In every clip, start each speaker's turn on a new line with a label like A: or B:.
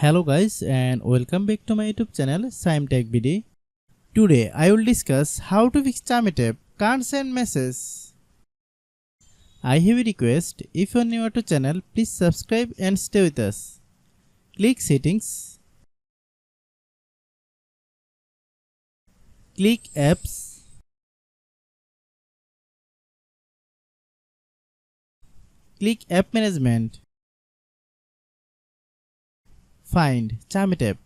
A: Hello guys and welcome back to my YouTube channel Shaem Tech BD. Today I will discuss how to fix Chamet app can't send message. I have a request. If you are new to channel, please subscribe and stay with us. Click settings. Click apps. Click app management. Find Chamet app.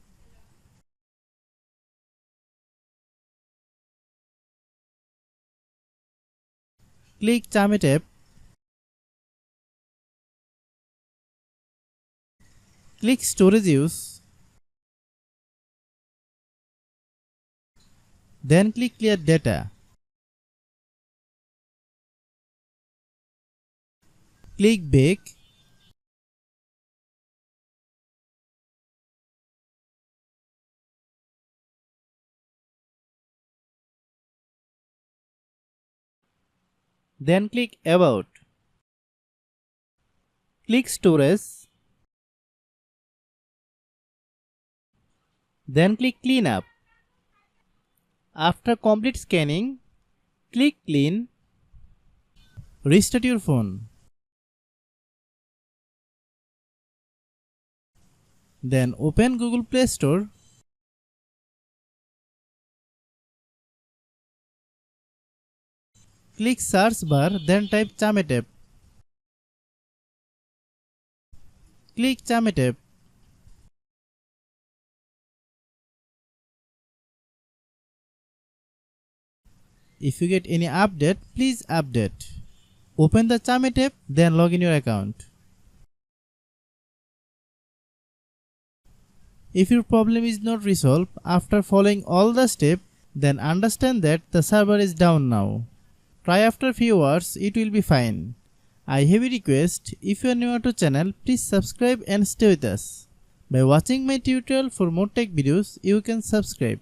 A: Click Chamet app. Click storage use. Then click clear data. Click back. Then click about. Click storage. Then click clean up. After complete scanning, click clean. Restart your phone. Then open Google Play Store. Click search bar, then type Chamet app. Click Chamet app. If you get any update, please update. Open the Chamet app, then log in your account. If your problem is not resolved after following all the steps, then understand that the server is down now. Try after few hours, it will be fine. I have a request. If you are new to channel, please subscribe and stay with us. By watching my tutorial for more tech videos, you can subscribe.